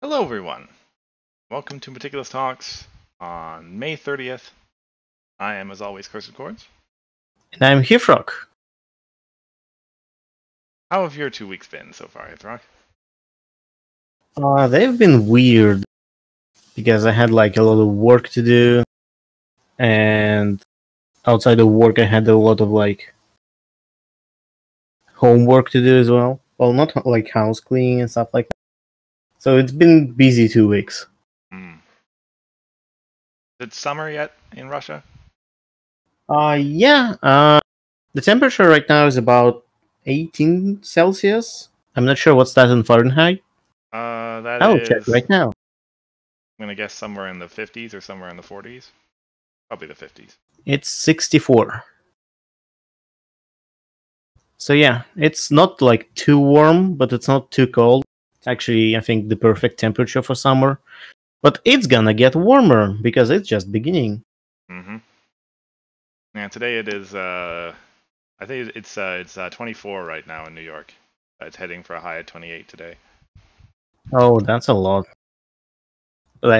Hello, everyone. Welcome to Meticulous Talks on May 30th. I am, as always, Cursed Chords. And I'm Hifrock. How have your 2 weeks been so far, Hithrock? They've been weird because I had like a lot of work to do, and outside of work, I had a lot of like homework to do as well. Well, not like house cleaning and stuff like that. So it's been busy 2 weeks. Is it summer yet in Russia? Yeah. The temperature right now is about 18 Celsius. I'm not sure what's that in Fahrenheit. That I'll check is, right now. I'm going to guess somewhere in the 50s or somewhere in the 40s. Probably the 50s. It's 64. So yeah, it's not like too warm, but it's not too cold. It's actually, I think, the perfect temperature for summer. But it's gonna get warmer because it's just beginning. Mm-hmm. Yeah, today it is, I think it's 24 right now in New York. It's heading for a high of 28 today. Oh, that's a lot. But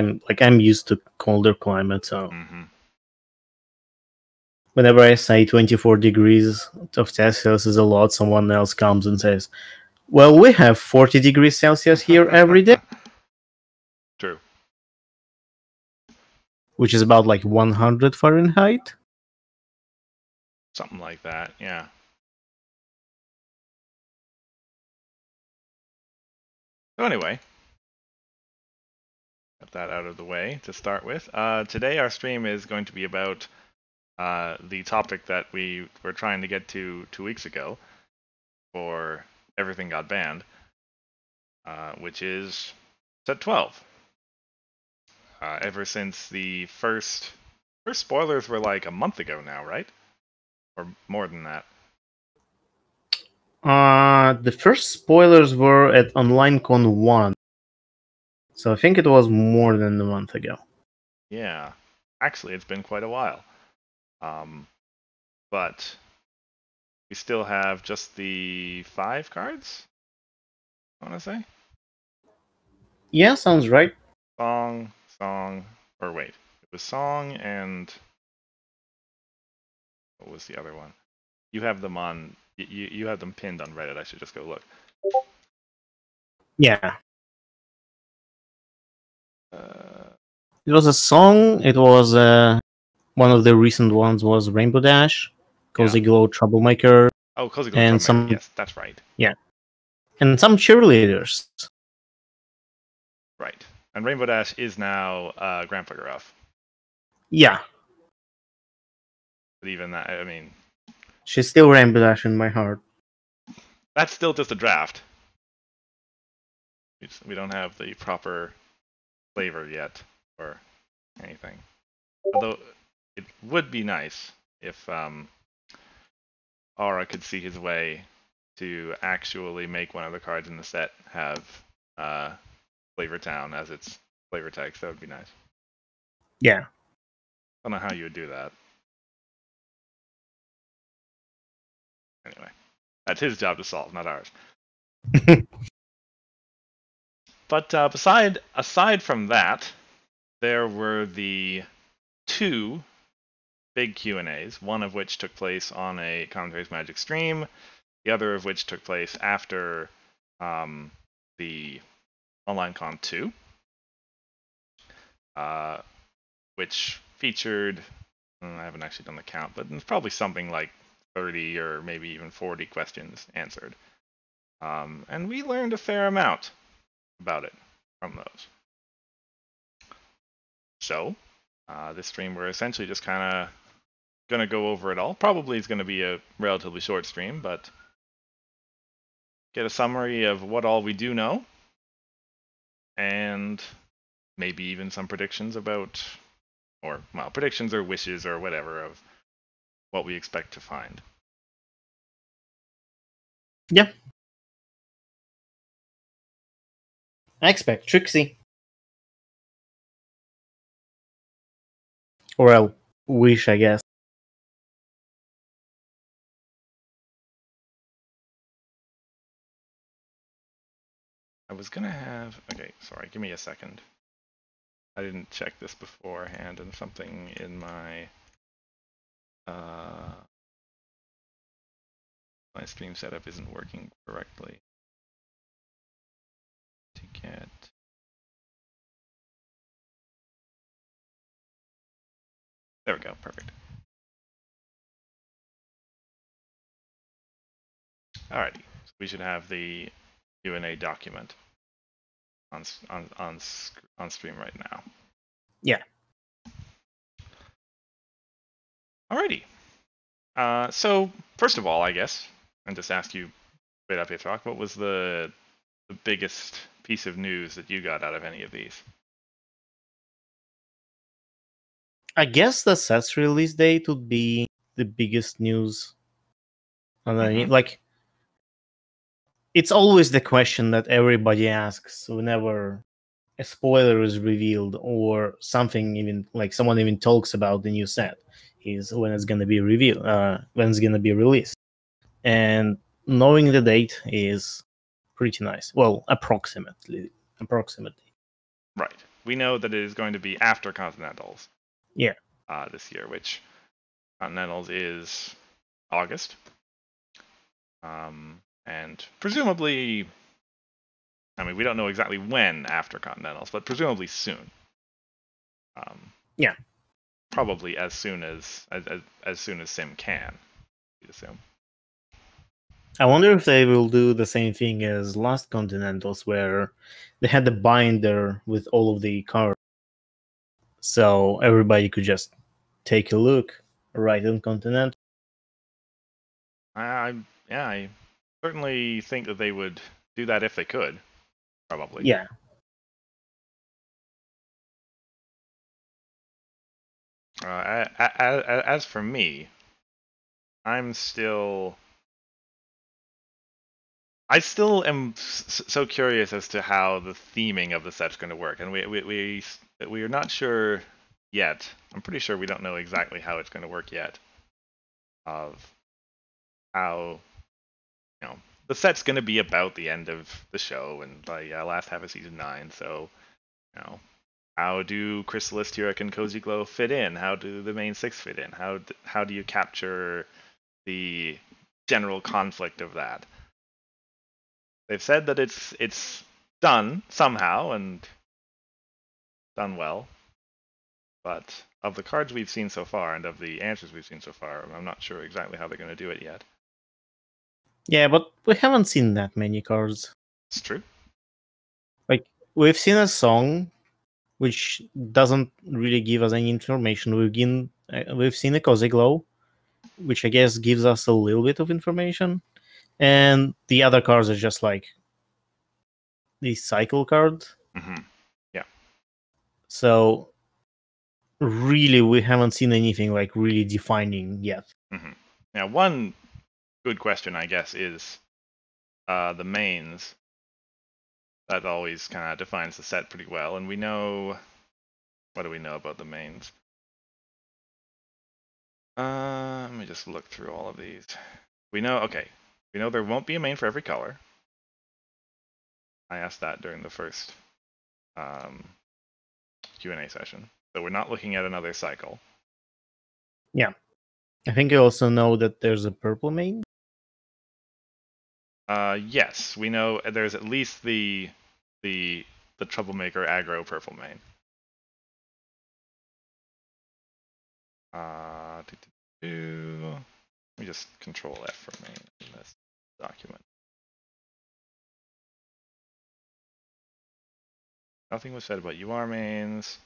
I'm used to colder climate, so Mm-hmm. whenever I say 24 degrees of Celsius is a lot, someone else comes and says, "Well, we have 40 degrees Celsius here every day," True. which is about like 100 Fahrenheit. Something like that, yeah. So anyway, got that out of the way to start with. Today our stream is going to be about the topic that we were trying to get to 2 weeks ago for Everything Got Banned, which is set 12. Ever since the first spoilers were like a month ago now, right? Or more than that. The first spoilers were at OnlineCon 1, so I think it was more than a month ago. Yeah. Actually, it's been quite a while. But we still have just the 5 cards, I want to say. Yeah, sounds right. Song, or wait. It was song and what was the other one? You have them on. You have them pinned on Reddit. I should just go look. Yeah. Uh, It was a song. It was one of the recent ones was Rainbow Dash, yeah. Cozy Glow Troublemaker, Oh, Cozy Glow and Troublemaker. some Yes, that's right. yeah, and some cheerleaders. Right. And Rainbow Dash is now Grandpa Gruff. Yeah, But even that, I mean, she's still Rainbow Dash in my heart. that's still just a draft. We don't have the proper flavor yet or anything. Although it would be nice if Aura could see his way to actually make one of the cards in the set have Flavor Town as its flavor text. That would be nice. Yeah. I don't know how you would do that. Anyway, that's his job to solve, not ours. But aside from that, there were the 2 big Q&As, one of which took place on a Commentaries Magic stream, the other of which took place after the OnlineCon 2, which featured, I haven't actually done the count, but it's probably something like 30 or maybe even 40 questions answered. And we learned a fair amount about it from those. So, this stream, we're essentially just kind of going to go over it all. Probably it's going to be a relatively short stream, but get a summary of what all we do know, and maybe even some predictions about, or, well, predictions or wishes or whatever of what we expect to find. Yeah. I expect Trixie. Or I wish, I guess. I was gonna have. Okay, sorry. Give me a second. I didn't check this beforehand, and something in my my stream setup isn't working correctly. To get. There we go. Perfect. Alrighty. So we should have the Q&A document on stream right now. Yeah. Alrighty. So first of all, I guess, and just ask you right up here, talk. What was the biggest piece of news that you got out of any of these? I guess the set's release date would be the biggest news. And then, like, it's always the question that everybody asks whenever a spoiler is revealed or something, even like someone even talks about the new set, is when it's going to be revealed, when it's going to be released. And knowing the date is pretty nice. Well, approximately. Right. We know that it is going to be after Continentals. Yeah. This year, which Continentals is August. And presumably, I mean, we don't know exactly when after Continentals, but presumably soon. Yeah. Probably as soon as Sim can, you'd assume. I wonder if they will do the same thing as last Continentals, where they had the binder with all of the cards, so everybody could just take a look right on Continental. I certainly think that they would do that if they could. Probably. Yeah. As for me, I still am so curious as to how the theming of the set's going to work, and we are not sure yet. I'm pretty sure we don't know exactly how it's going to work yet. Of how, the set's going to be about the end of the show and the last half of season 9. So, how do Chrysalis, Turek, and Cozy Glow fit in? How do the main 6 fit in? How do you capture the general conflict of that? They've said that it's done somehow and done well, but of the cards we've seen so far and of the answers we've seen so far, I'm not sure exactly how they're going to do it yet. Yeah, but we haven't seen that many cards. It's true. Like, we've seen a song, which doesn't really give us any information. We've seen a Cozy Glow, which I guess gives us a little bit of information, and the other cards are just like the cycle card. Mm-hmm. Yeah. So really, we haven't seen anything like really defining yet. Mm-hmm. Now, one good question, I guess, is the mains. That always kind of defines the set pretty well, and we know. What do we know about the mains? Let me just look through all of these. We know there won't be a main for every color. I asked that during the first Q&A session. So we're not looking at another cycle. Yeah. I think you also know that there's a purple main. Yes, we know there's at least the troublemaker aggro purple main. Let me just control F for main in this document. Nothing was said about UR mains.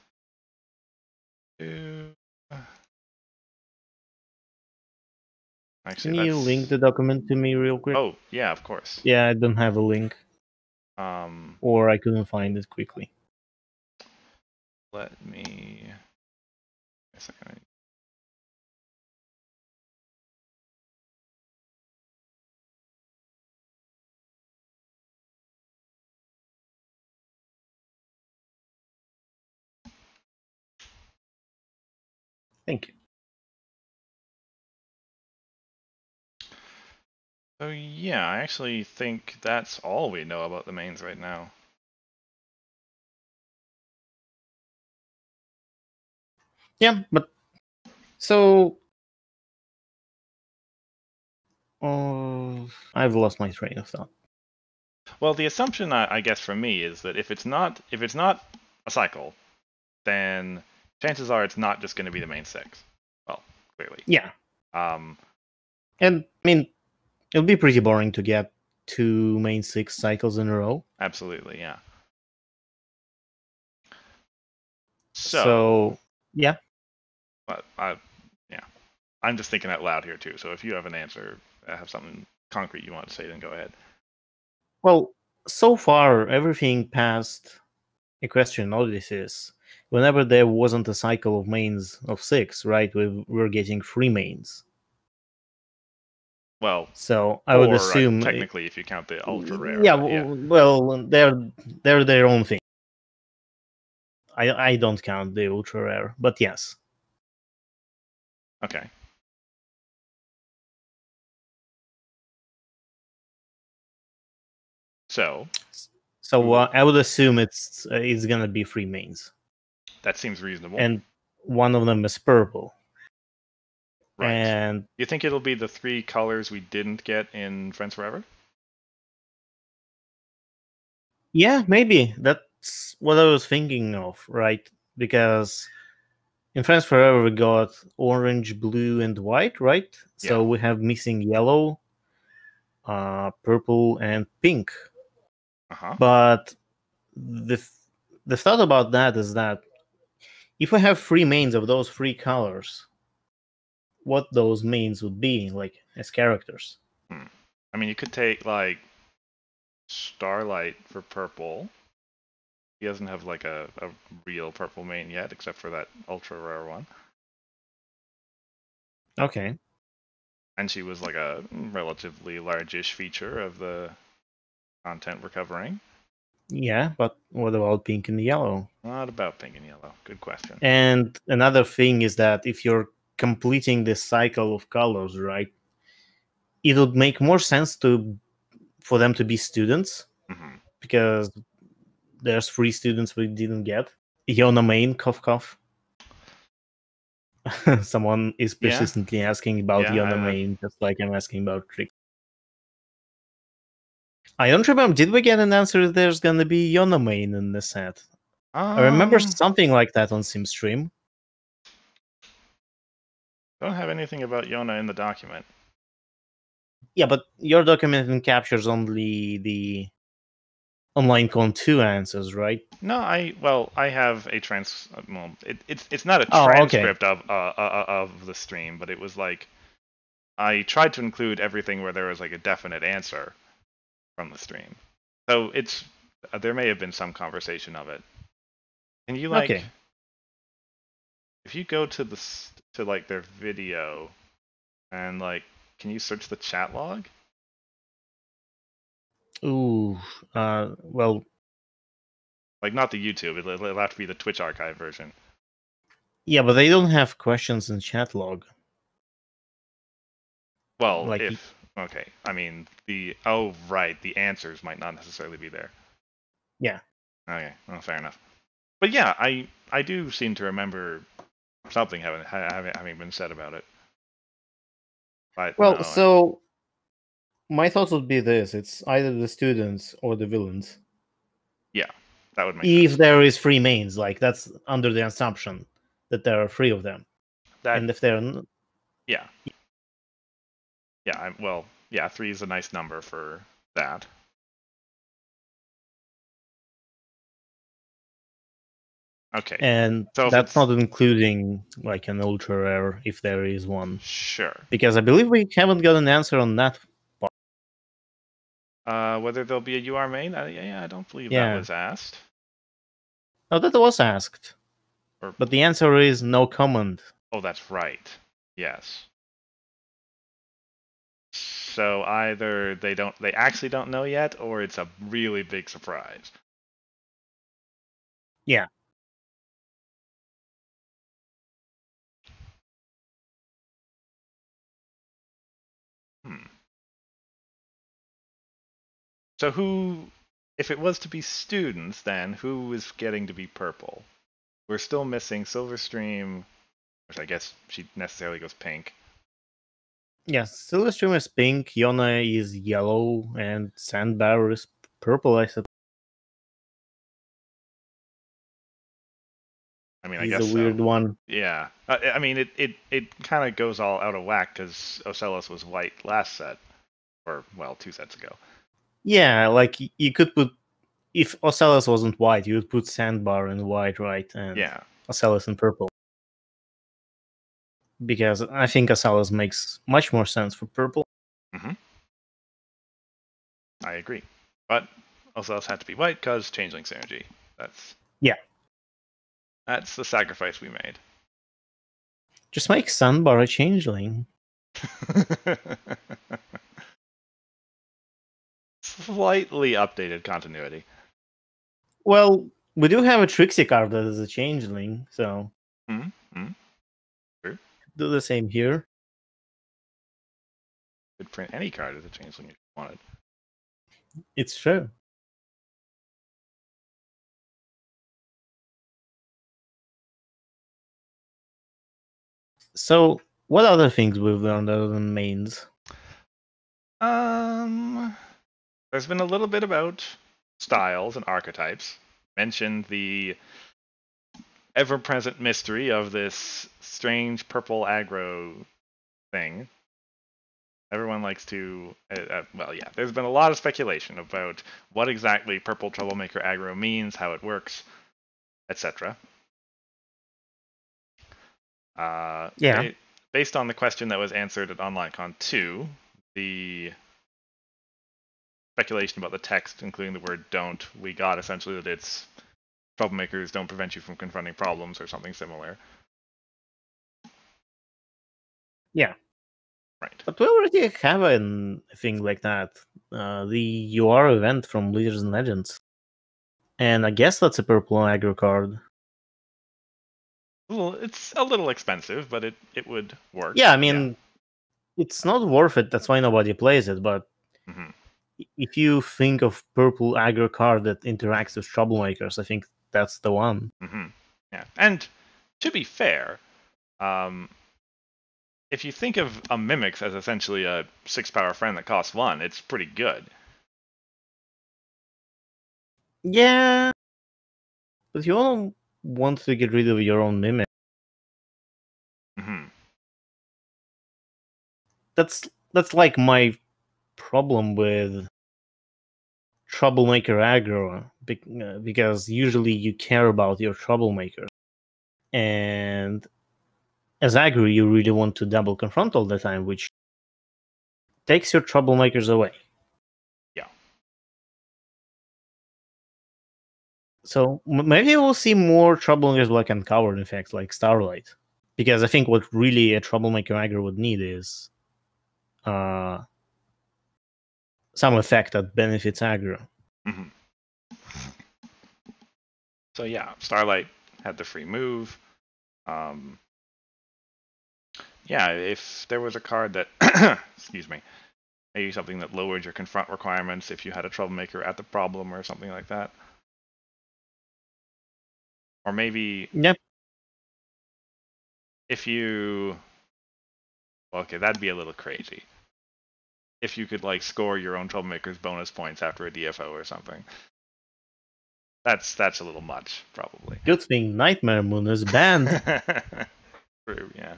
Actually, Can you link the document to me real quick? Oh, yeah, of course. Yeah, I don't have a link. Or I couldn't find it quickly. Let me... A second. Thank you. So yeah, I actually think that's all we know about the mains right now. Yeah, but so I've lost my train of thought. Well, the assumption I guess for me is that if it's not a cycle, then chances are it's not just going to be the main six. Well, clearly. Yeah, Um, and I mean it'll be pretty boring to get two main six cycles in a row. absolutely, yeah. So, So yeah, but yeah, I'm just thinking out loud here too. So if you have an answer, have something concrete you want to say, then go ahead. well, so far everything past Equestrian Odysseus, whenever there wasn't a cycle of mains of six, right, we're getting three mains. Well, So I would four assume, technically if you count the ultra rare, yeah, but yeah. well, they're their own thing. I don't count the ultra rare, but yes. Okay. So, So I would assume it's gonna be three mains, that seems reasonable. and one of them is purple. Right. And You think it'll be the three colors we didn't get in Friends Forever? yeah, maybe that's what I was thinking of, right? Because in France Forever we got orange, blue, and white, right? So Yeah. we have missing yellow, purple, and pink. Uh-huh. But the thought about that is that if we have three mains of those three colors, what those mains would be like as characters. I mean, you could take like Starlight for purple. He doesn't have like a real purple main yet, except for that ultra rare one. Okay. And she was like a relatively largish feature of the content we're covering. Yeah, but what about pink and yellow? Not about pink and yellow. Good question. And another thing is that if you're completing this cycle of colors, right, it would make more sense for them to be students Mm-hmm. because there's three students we didn't get. Yona main, cough cough. Someone is Yeah. persistently asking about Yona Yeah. main, just like I'm asking about Trick. I don't remember. Did we get an answer if there's gonna be Yona main in the set? I remember Um, something like that on SimStream. don't have anything about Yona in the document. Yeah, but your document captures only the online con 2 answers, right? No, I have a well, it's not a Oh, okay. transcript of the stream, but it was like I tried to include everything where there was like a definite answer from the stream. So it's there may have been some conversation of it. Can you like Okay. if you go to to like their video and like can you search the chat log? Ooh. Well, Like not the YouTube, it'll have to be the Twitch archive version. yeah, but they don't have questions in chat log. Well, Like, if okay, I mean oh right, the answers might not necessarily be there. yeah. Okay, well, fair enough. But yeah, I do seem to remember something having been said about it. But no, Well, so my thoughts would be this: it's either the students or the villains. yeah, that would make If sense. there is three mains, like that's under the assumption that there are three of them, That and if there yeah, yeah. Well, yeah, three is a nice number for that. Okay, and so if that's it's not including like an ultra rare if there is one, sure, because I believe we haven't got an answer on that part. whether there'll be a UR main, yeah, I don't believe that Yeah, was asked. no, that was asked, Or but the answer is no comment. oh, that's right. Yes. So either they actually don't know yet, or it's a really big surprise. Yeah. Hmm. So who, if it was to be students, then who is getting to be purple? We're still missing Silverstream, which I guess she necessarily goes pink. Yes, Silverstream is pink, Yona is yellow, and Sandbar is purple, I suppose. I mean, I He's guess a so. weird one. Yeah. I mean, it kind of goes all out of whack because Ocellus was white last set, or, well, 2 sets ago. Yeah, like you could put, if Ocellus wasn't white, you would put Sandbar in white, right? And Yeah. Ocellus in purple. Because I think Ocellus makes much more sense for purple. Hmm. I agree. But Ocellus had to be white because changeling synergy. Yeah. That's the sacrifice we made. Just make Sandbar a changeling. Slightly updated continuity. Well, we do have a Trixie card that is a changeling, so Mm-hmm. True. do the same here. Could print any card as a changeling if you wanted. It's true. So, what other things we've learned other than mains? There's been a little bit about styles and archetypes. Mentioned the ever-present mystery of this strange purple aggro thing. Everyone likes to, well, yeah, there's been a lot of speculation about what exactly purple troublemaker aggro means, how it works, etc. Yeah. Based on the question that was answered at OnlineCon 2, the speculation about the text, including the word don't, we got essentially that it's troublemakers don't prevent you from confronting problems or something similar. Yeah. Right. But we already have a thing like that. The UR event from Leaders and Legends. And I guess that's a purple aggro card. It's a little expensive, but it would work. Yeah, I mean, it's not worth it. That's why nobody plays it. But Mm-hmm. if you think of purple aggro card that interacts with troublemakers, I think that's the one. Mm-hmm. Yeah, and to be fair, if you think of a Mimics as essentially a 6-power friend that costs 1, it's pretty good. Yeah, but you don't want to get rid of your own mimic. Mm-hmm. That's like my problem with troublemaker aggro, because usually you care about your troublemakers, and as aggro you really want to double confront all the time, which takes your troublemakers away. Yeah. So maybe we'll see more troublemakers like uncovered effects like Starlight, because I think what really a troublemaker aggro would need is some effect that benefits aggro. Mm-hmm. So yeah, Starlight had the free move. Yeah, if there was a card that, excuse me, maybe something that lowered your confront requirements if you had a troublemaker at the problem or something like that. Or maybe Yep. if you, well, okay, that'd be a little crazy. If you could like score your own troublemaker's bonus points after a DFO or something. That's a little much, probably. Good thing Nightmare Moon is banned. True, yeah.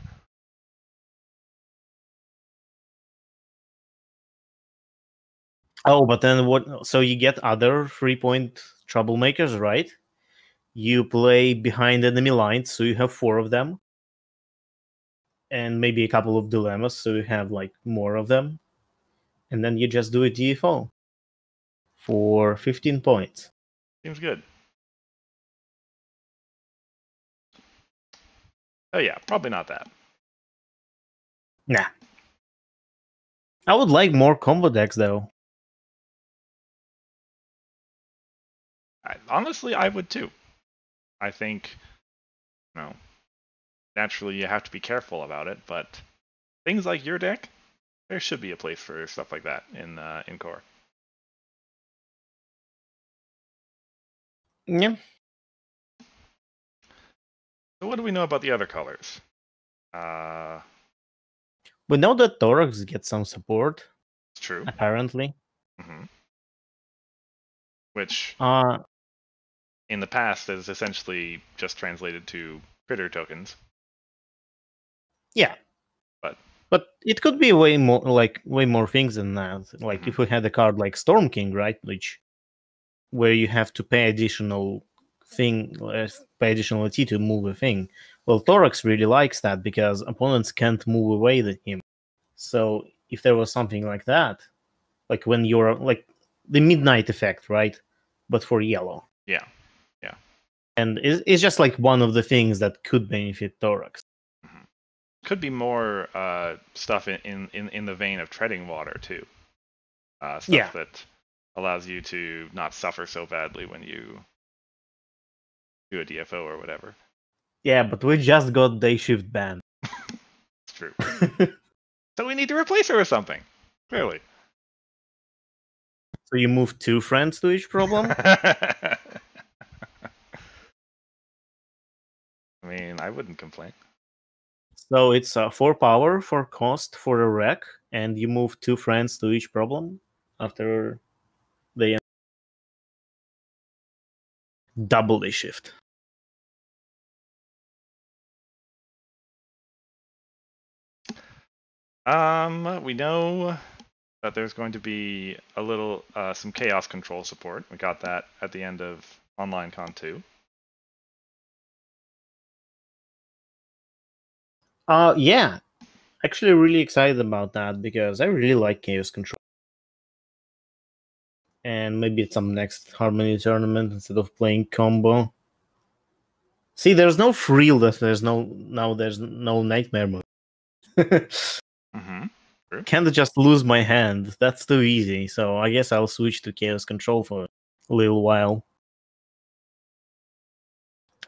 Oh, but then what? So you get other 3-point troublemakers, right? You play behind enemy lines, so you have 4 of them, and maybe a couple of dilemmas, so you have like more of them, and then you just do a DFO for 15 points. Seems good. Oh yeah, probably not that. Nah. I would like more combo decks though. Honestly, I would too. I think, naturally you have to be careful about it, but things like your deck, there should be a place for stuff like that in core. Yeah. So what do we know about the other colors? We know that Thorax gets some support, It's true. apparently. Hmm. Which Uh in the past is essentially just translated to critter tokens, yeah. but But it could be way more things than that. Like mhm. if we had a card like Storm King, right, which where you have to pay pay additional T to move a thing. Well, Thorax really likes that because opponents can't move away with him. So if there was something like that, like when you're like the midnight effect, right? But for yellow. Yeah, yeah. And it's just like one of the things that could benefit Thorax. Hmm. Could be more stuff in the vein of treading water too. Yeah. Stuff that allows you to not suffer so badly when you do a DFO or whatever. Yeah, but we just got day shift banned. It's true. So we need to replace her with something. Clearly. So you move two friends to each problem? I mean, I wouldn't complain. So it's 4 power for cost for a wreck, and you move two friends to each problem after they double day shift. We know that there's going to be a little some chaos control support. We got that at the end of Online Con 2. Yeah. Actually really excited about that because I really like chaos control. And maybe it's some next Harmony tournament instead of playing combo. See, there's no thrill that there's no nightmare mode. Mm-hmm. True. Can't just lose my hand. That's too easy. So I guess I'll switch to chaos control for a little while.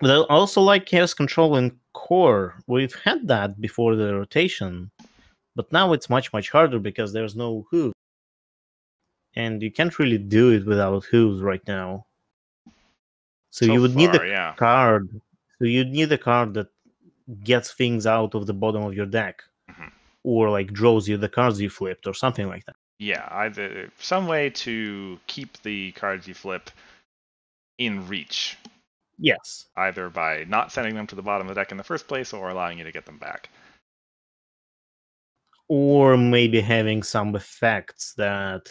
But I also like chaos control in core. We've had that before the rotation, but now it's much harder because there's no hooves, and you can't really do it without hooves right now. So So you would need a far, yeah. card. So you'd need a card that gets things out of the bottom of your deck, Mm-hmm. or like draws you the cards you flipped, or something like that. Yeah, either some way to keep the cards you flip in reach, Yes. either by not sending them to the bottom of the deck in the first place or allowing you to get them back. Or maybe having some effects that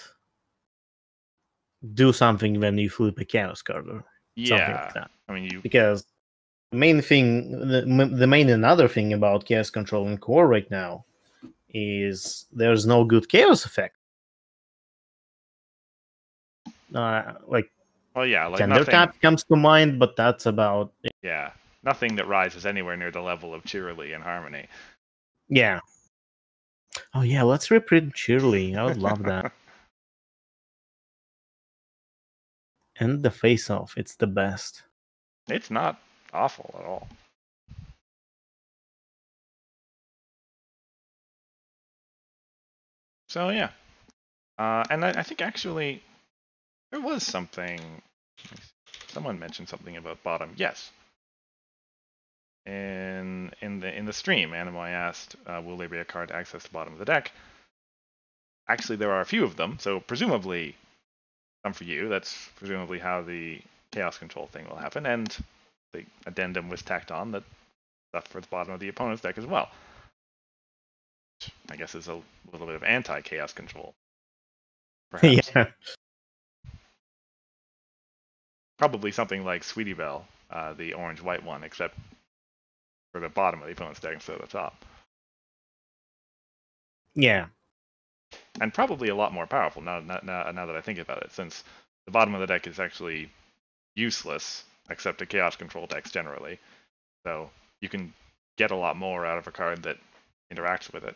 do something when you flip a chaos card or something like Yeah, that. I mean, you. Because the main another thing about chaos control in core right now is there's no good chaos effect. Like Well, yeah, like Tender nothing. Tap comes to mind, but that's about it. Yeah, nothing that rises anywhere near the level of Cheerily and Harmony. Yeah. Oh yeah, let's reprint Cheerly. I would love that. And the face off, it's the best. It's not awful at all. So yeah, and I think actually there was something. Someone mentioned something about bottom. Yes, in the stream, Animoy asked, "Will there be a card to access the bottom of the deck?" Actually, there are a few of them, so presumably some for you. That's presumably how the chaos control thing will happen, and the addendum was tacked on that stuff for the bottom of the opponent's deck as well. I guess is a little bit of anti-chaos control, perhaps. Yeah. Probably something like Sweetie Belle, the orange-white one, except for the bottom of the opponent's deck instead of the top. Yeah. And probably a lot more powerful now that I think about it, since the bottom of the deck is actually useless, except to chaos control decks generally. So you can get a lot more out of a card that interacts with it.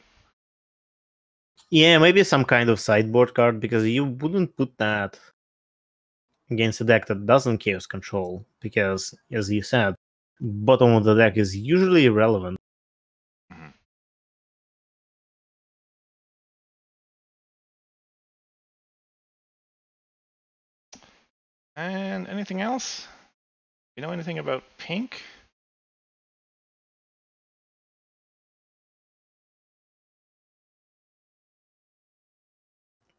Yeah, maybe some kind of sideboard card because you wouldn't put that against a deck that doesn't chaos control because, as you said, bottom of the deck is usually irrelevant. Mhm. And anything else? You know anything about pink?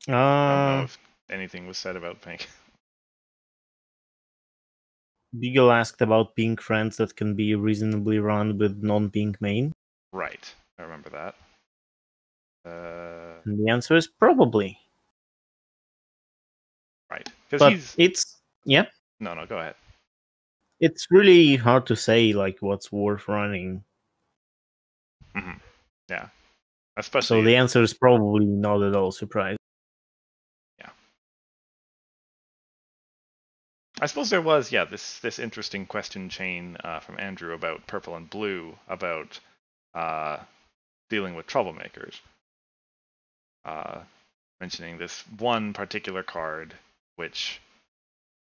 I don't know if anything was said about pink. Beagle asked about pink friends that can be reasonably run with non-pink main. Right, I remember that. And the answer is probably. Right, because But he's... it's No, go ahead. It's really hard to say like what's worth running. Mm-hmm. Yeah, especially. So the answer is probably not at all surprising. Yeah. I suppose there was, this interesting question chain from Andrew about purple and blue, about dealing with troublemakers. Mentioning this one particular card which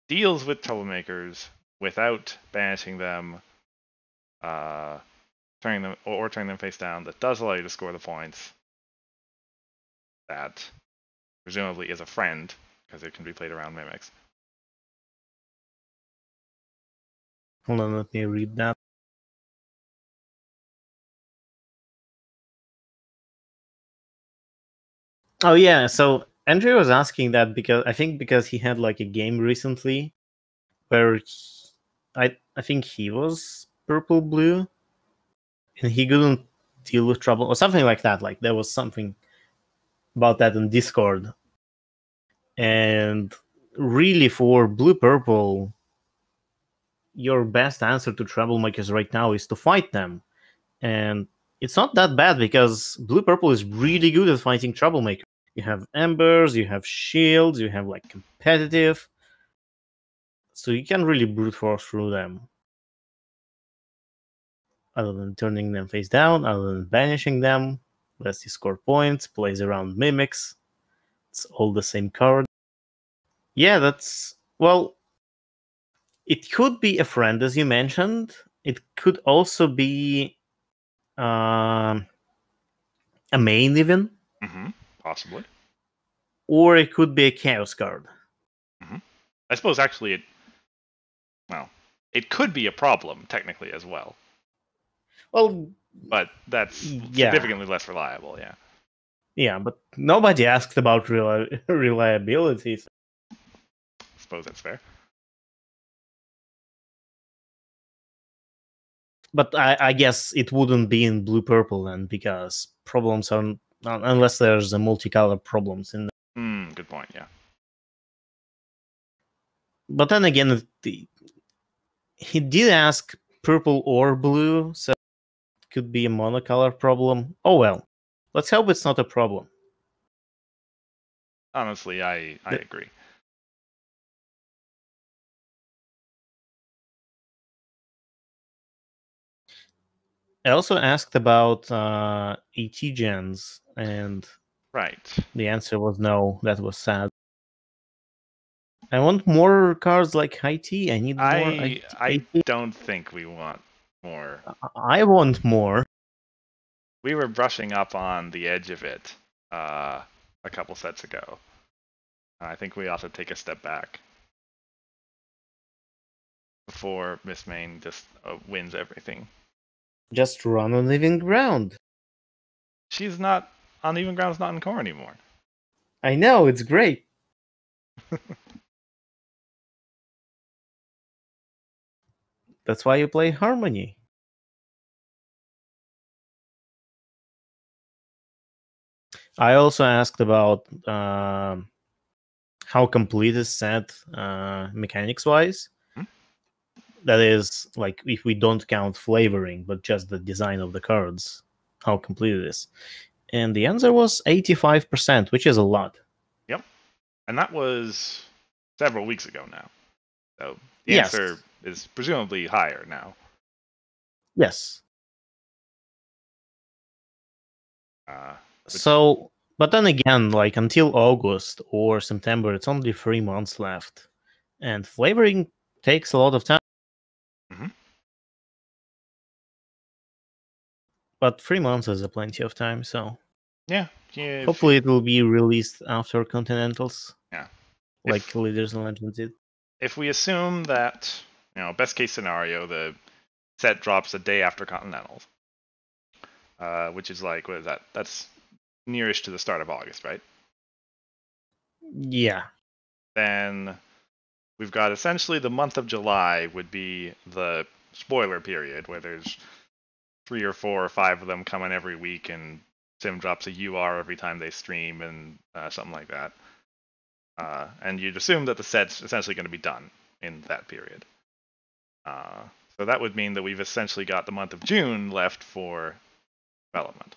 deals with troublemakers without banishing them, turning them face down, that does allow you to score the points, that presumably is a friend, because it can be played around mimics. Hold on, let me read that. Oh yeah, so Andrew was asking that because he had like a game recently where I think he was purple blue and he couldn't deal with trouble or something like that. Like there was something about that in Discord. And really for blue purple, your best answer to troublemakers right now is to fight them. And it's not that bad because blue purple is really good at fighting troublemakers. You have embers, you have shields, you have like competitive, so you can really brute force through them. Other than turning them face down, other than banishing them, lets you score points, plays around mimics. It's all the same card. Yeah, that's well. It could be a friend, as you mentioned. It could also be a main, even. Mm-hmm. Possibly. Or it could be a chaos card. Mm-hmm. I suppose actually it could be a problem technically as well. Well, but that's significantly less reliable. Yeah. Yeah, but nobody asked about reliability. I suppose that's fair. But I guess it wouldn't be in blue purple then, because problems are unless there's a multicolor problems in. Good point. Yeah. But then again, he did ask purple or blue, so it could be a monocolor problem. Oh well, let's hope it's not a problem. Honestly, I agree. I also asked about AT gens, and Right. the answer was no. That was sad. I want more cards like IT. I need more. I don't think we want more. I want more. We were brushing up on the edge of it a couple sets ago. I think we ought to take a step back before Miss Main just wins everything. Just run on living ground. She's not on even ground's not in core anymore. I know, it's great. That's why you play Harmony. I also asked about how complete is set mechanics-wise. That is, like, if we don't count flavoring, but just the design of the cards, how complete it is. And the answer was 85%, which is a lot. Yep. And that was several weeks ago now. So the answer is presumably higher now. Yes. Which... So, but then again, like until August or September, it's only 3 months left. And flavoring takes a lot of time. Mm-hmm. But 3 months is a plenty of time, so yeah. Hopefully it will be released after Continentals. Yeah. Like Leaders and Legends did. If we assume that best case scenario, the set drops a day after Continentals, which is like, what is that? That's nearish to the start of August, right? Yeah. Then we've got essentially the month of July would be the spoiler period, where there's 3 or 4 or 5 of them coming every week, and Sim drops a UR every time they stream, and something like that. And you'd assume that the set's essentially going to be done in that period. So that would mean that we've essentially got the month of June left for development.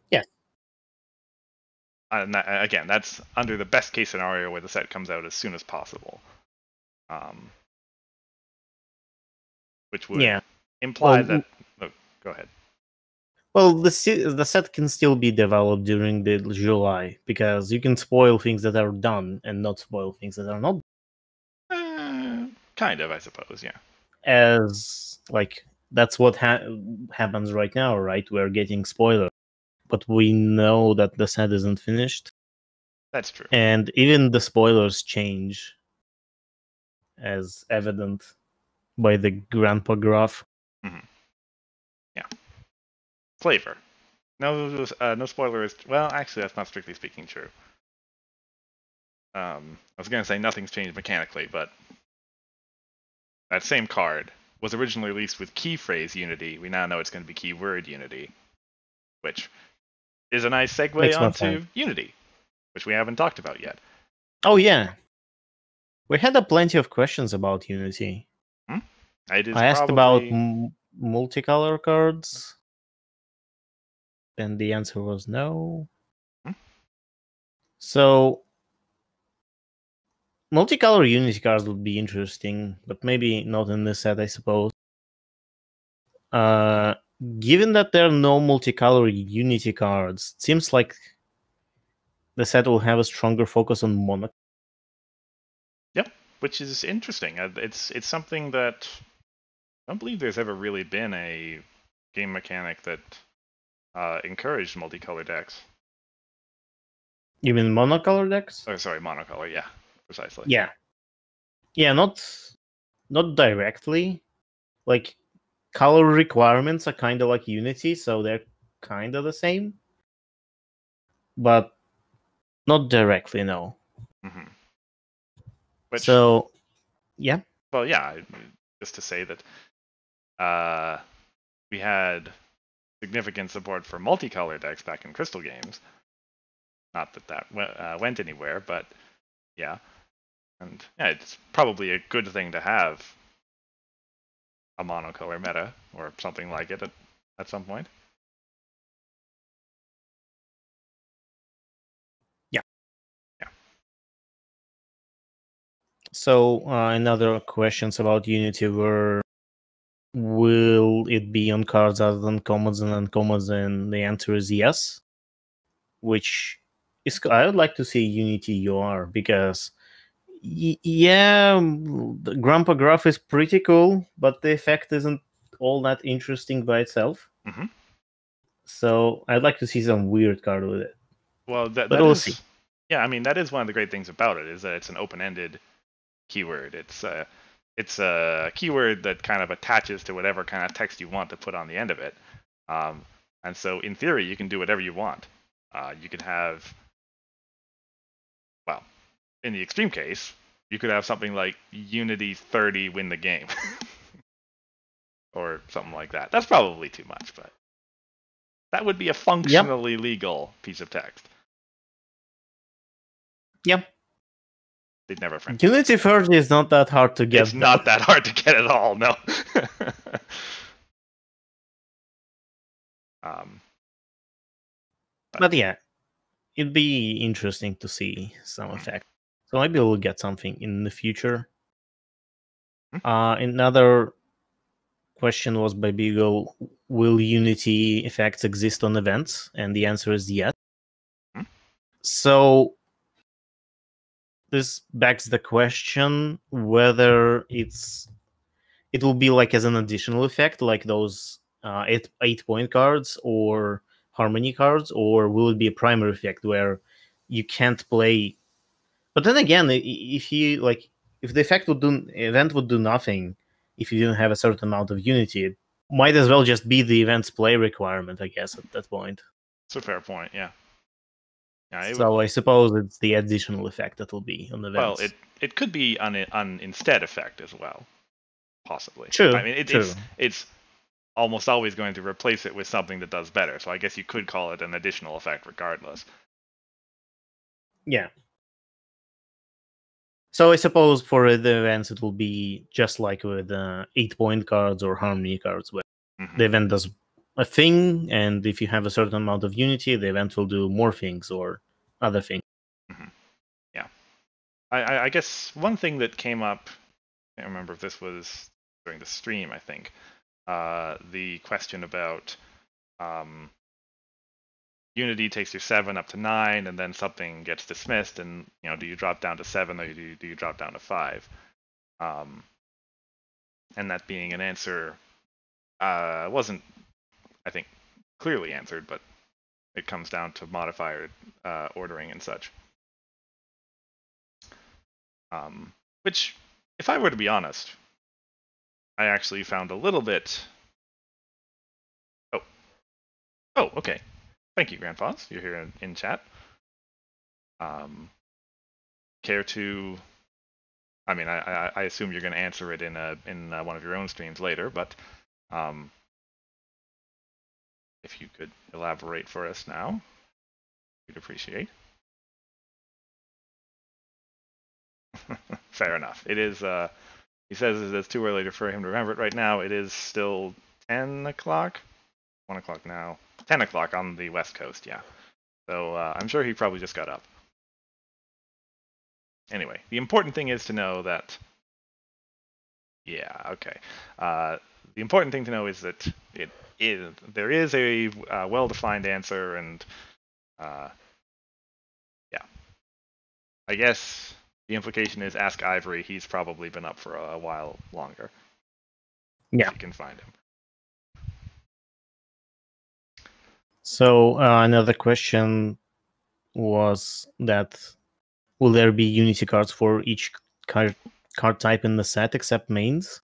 Yes. And again, that's under the best case scenario where the set comes out as soon as possible. Which would imply that... Oh, go ahead. Well, the set can still be developed during the July, because you can spoil things that are done and not spoil things that are not. Kind of, I suppose, yeah. As, like, that's what happens right now, right? We're getting spoilers, but we know that the set isn't finished. That's true. And even the spoilers change, as evident by the grandpa graph. Mm-hmm. Yeah. Flavor. No spoilers. Well, actually, that's not strictly speaking true. I was going to say nothing's changed mechanically, but that same card was originally released with key phrase unity. We now know it's going to be keyword unity, which is a nice segue onto unity, which we haven't talked about yet. Oh, yeah. We had plenty of questions about unity. I asked about multicolor cards, and the answer was no. So, multicolor Unity cards would be interesting, but maybe not in this set, I suppose. Given that there are no multicolor Unity cards, it seems like the set will have a stronger focus on mono. Yep, which is interesting. It's something that I don't believe there's ever really been a game mechanic that encouraged multicolor decks. You mean monocolor decks? Oh, sorry, monocolor. Yeah, precisely. Yeah, not directly. Like, color requirements are kind of like Unity, so they're kind of the same, but not directly, no. Mm-hmm. So, yeah. Well, yeah, just to say that we had significant support for multicolor decks back in Crystal games. Not that went anywhere, but yeah. And yeah, it's probably a good thing to have a monocolor meta or something like it at some point. Yeah. So another questions about Unity were, will it be on cards other than commons and uncommons? And the answer is yes. Which is, I would like to see Unity UR, because yeah, the Grandpa Graph is pretty cool, but the effect isn't all that interesting by itself. Mm-hmm. So I'd like to see some weird card with it. Well, but we'll see. Yeah, I mean, that is one of the great things about it, is that it's an open-ended keyword. It's a keyword that kind of attaches to whatever kind of text you want to put on the end of it. And so in theory, you can do whatever you want. You could have, well, in the extreme case, you could have something like Unity 30 win the game. Or something like that. That's probably too much, but that would be a functionally legal piece of text. Yep. They'd never friend. Unity 30 is not that hard to get. It's not that hard to get at all, no. But yeah, it'd be interesting to see some effect. So maybe we'll get something in the future. Another question was by Beagle, will Unity effects exist on events? And the answer is yes. So this begs the question whether it will be like as an additional effect, like those 8-point cards or harmony cards, or will it be a primary effect where you can't play But then again, if the event would do nothing if you didn't have a certain amount of unity, it might as well just be the event's play requirement, I guess, at that point. It's a fair point, yeah. So I suppose it's the additional effect that will be on events. Well, it could be an instead effect as well, possibly. True. I mean, true. it's almost always going to replace it with something that does better. So I guess you could call it an additional effect regardless. Yeah. So I suppose for the events it will be just like with 8-point cards or harmony cards, where the event does a thing, and if you have a certain amount of unity, the event will do more things or other things. Yeah. I guess one thing that came up, I can't remember if this was during the stream, I think, the question about unity takes your 7 up to 9, and then something gets dismissed, and do you drop down to 7 or do you drop down to 5? And that being an answer wasn't, I think, clearly answered, but it comes down to modifier ordering and such. Which, if I were to be honest, I actually found a little bit. Oh, okay. Thank you, Grandpas. You're here in chat. Care to? I mean, I assume you're going to answer it in one of your own streams later, but if you could elaborate for us now, we'd appreciate. Fair enough. It is. He says it's too early for him to remember it right now. It is still 10 o'clock. 1 o'clock now. 10 o'clock on the West Coast. Yeah. So I'm sure he probably just got up. Anyway, the important thing is to know that. Yeah. Okay. The important thing to know is that there is a well-defined answer, and yeah. I guess the implication is ask Ivory. He's probably been up for a while longer. Yeah. If you can find him. So another question was that will there be unity cards for each card type in the set except mains?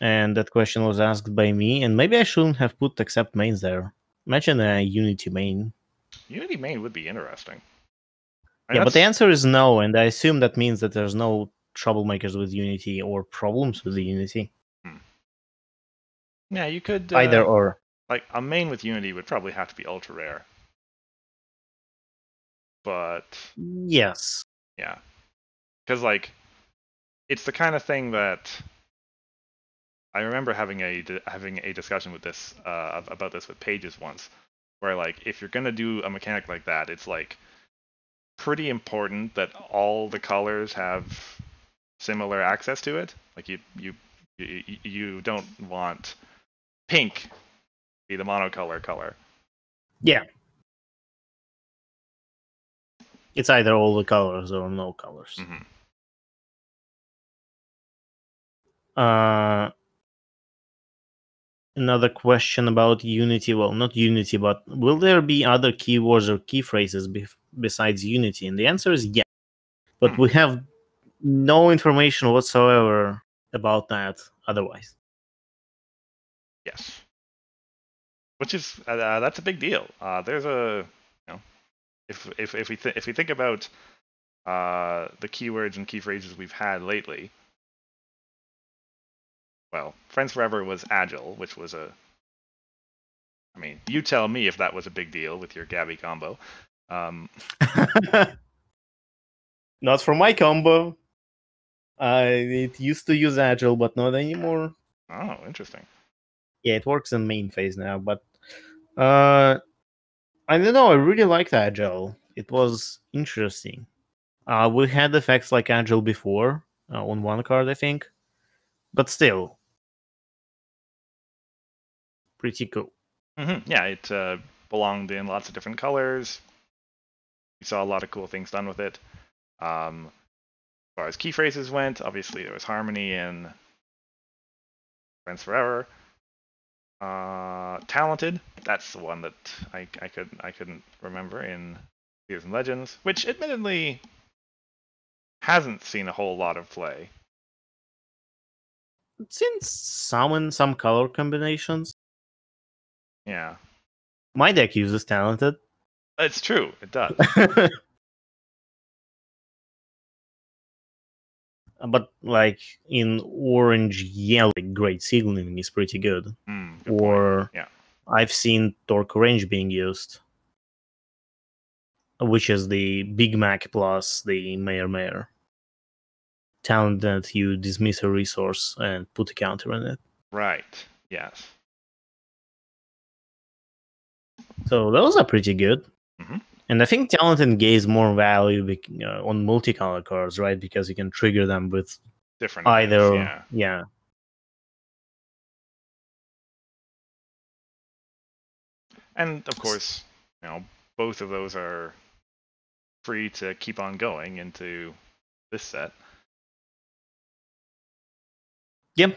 And that question was asked by me, and maybe I shouldn't have put except mains there. Imagine a unity main. Unity main would be interesting. Yeah, but the answer is no, and I assume that means that there's no troublemakers with Unity or problems with the Unity. Yeah, you could either or. Like a main with Unity would probably have to be ultra rare. But yes, yeah, because like it's the kind of thing that I remember having a discussion with this about this with Pages once, where like if you're gonna do a mechanic like that, it's like pretty important that all the colors have similar access to it. Like you don't want pink be the monocolor color. Yeah. It's either all the colors or no colors. Another question about Unity. Well, not Unity, but will there be other keywords or key phrases besides Unity? And the answer is yes. But we have no information whatsoever about that otherwise. Yes. Which is that's a big deal. There's a if we think about the keywords and key phrases we've had lately. Well, Friends Forever was agile, which was I mean, you tell me if that was a big deal with your Gabby combo. Not for my combo. It used to use agile, but not anymore. Oh, interesting. Yeah, it works in main phase now, but I don't know. I really liked agile. It was interesting. We had effects like agile before on one card, I think, but still pretty cool. Yeah, it belonged in lots of different colors. We saw a lot of cool things done with it. As far as key phrases went, obviously there was harmony in Friends Forever. Talented, that's the one that I couldn't remember in Heroes and Legends, which admittedly hasn't seen a whole lot of play. It's in some color combinations. Yeah. My deck uses talented. It's true, it does. But like in orange yellow, great signaling is pretty good. Good Or point. Yeah. I've seen torque range being used, which is the Big Mac plus the Mayor. Talent that you dismiss a resource and put a counter on it. Right. Yes. So those are pretty good. Mm-hmm. And I think Talented gains more value on multicolor cards, right? Because you can trigger them with Different either, events, yeah. And of course, both of those are free to keep on going into this set. Yep.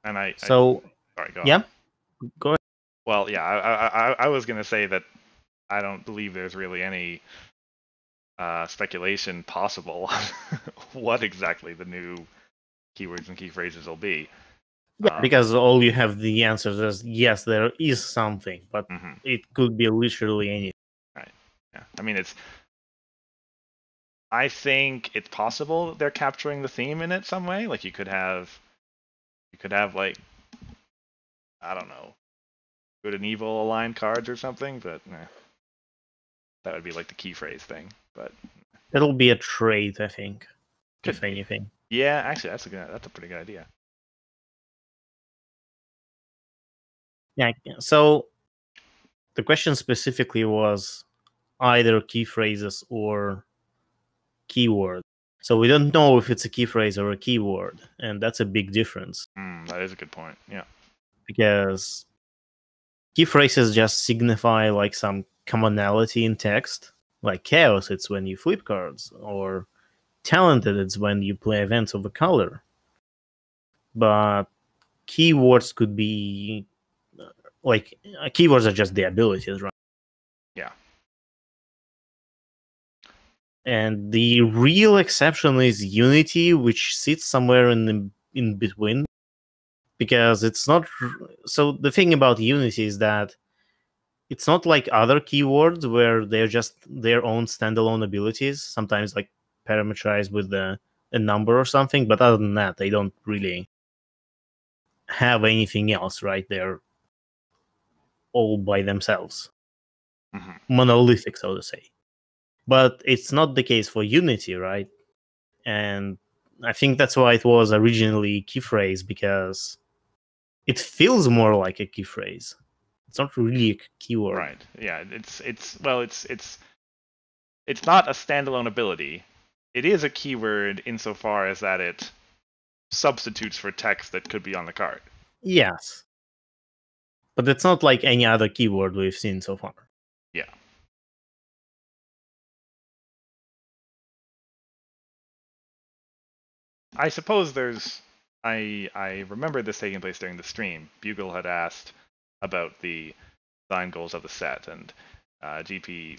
And So, sorry, go yeah, on. go ahead. Well, yeah, I was gonna say that I don't believe there's really any speculation possible what exactly the new keywords and key phrases will be. Yeah, because all you have the answers is yes, there is something, but it could be literally anything. Right. Yeah. I mean, I think it's possible they're capturing the theme in it some way. Like you could have like, I don't know, good and evil aligned cards or something, but that would be like the key phrase thing. But It'll be a trait, I think, could if be. anything. Yeah, actually, that's a pretty good idea. Yeah. So the question specifically was either key phrases or keyword. So we don't know if it's a key phrase or a keyword, and that's a big difference. That is a good point. Yeah. Because key phrases just signify like some commonality in text. Like chaos, it's when you flip cards, or talented, it's when you play events of a color. But keywords could be like keywords are just the abilities, right? Yeah. And the real exception is Unity, which sits somewhere in between, because it's not. So the thing about Unity is that it's not like other keywords where they're just their own standalone abilities. Sometimes like parameterized with a number or something, but other than that, they don't really have anything else, right? They're all by themselves, monolithic, so to say. But it's not the case for Unity, right? And I think that's why it was originally key phrase, because it feels more like a key phrase. It's not really a keyword. Right. Yeah. It's not a standalone ability. It is a keyword insofar as that it substitutes for text that could be on the card. Yes. But it's not like any other keyword we've seen so far. Yeah. I suppose I remember this taking place during the stream. Bugle had asked about the design goals of the set, and GP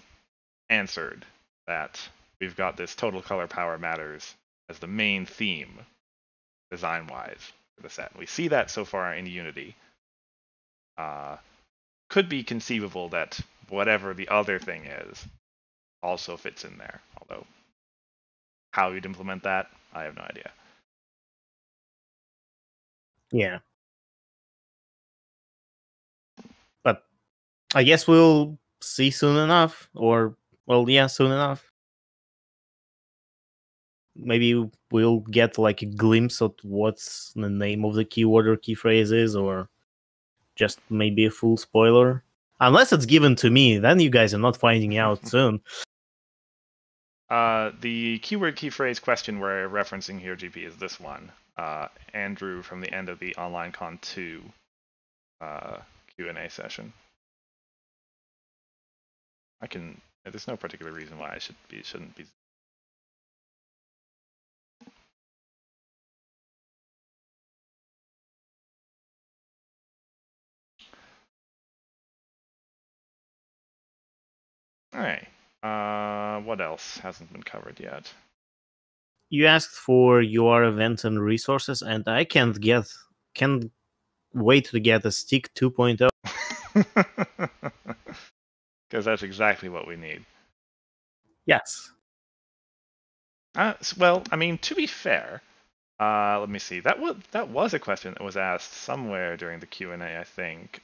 answered that we've got this total color power matters as the main theme, design-wise, for the set. We see that so far in Unity. Could be conceivable that whatever the other thing is also fits in there. Although, how you'd implement that, I have no idea. Yeah. But I guess we'll see soon enough. Or, well, yeah, soon enough. Maybe we'll get like a glimpse of what's the name of the keyword or key phrase is, or just maybe a full spoiler. Unless it's given to me, then you guys are not finding out soon. The keyword key phrase question we're referencing here, GP, is this one. Andrew from the end of the Online Con 2 Q&A session. There's no particular reason why I shouldn't be. All right. What else hasn't been covered yet? You asked for your events and resources, and I can't wait to get a Stick 2.0. Because that's exactly what we need. Yes. Well, I mean, to be fair, let me see. That was a question that was asked somewhere during the Q&A, I think.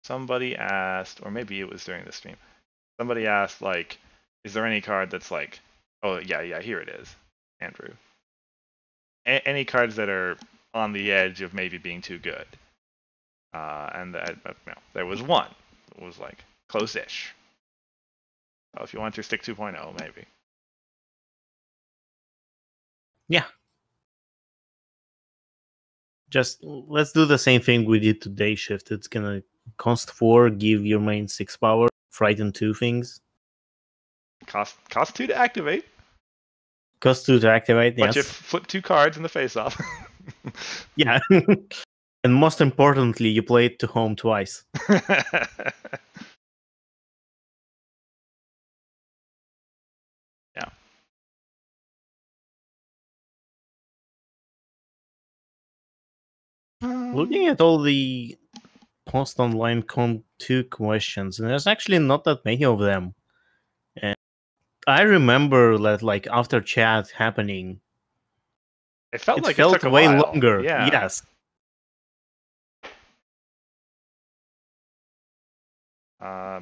Somebody asked, or maybe it was during the stream. Somebody asked, like, is there any card that's like, oh yeah, here it is, Andrew. Any cards that are on the edge of maybe being too good. And there was one. It was like close-ish. So if you want your Stick 2.0, maybe. Yeah. Just let's do the same thing we did to Day Shift. It's gonna cost 4, give your main 6 power, frighten 2 things. Cost 2 to activate. Cost 2 to activate, But yes. you flip 2 cards in the face-off. Yeah. And most importantly, you play it to home twice. Yeah. Looking at all the post online Con 2 questions, and there's actually not that many of them. And I remember that, like, after chat happening, It felt it like it felt took a way while. longer. Yeah. Yes.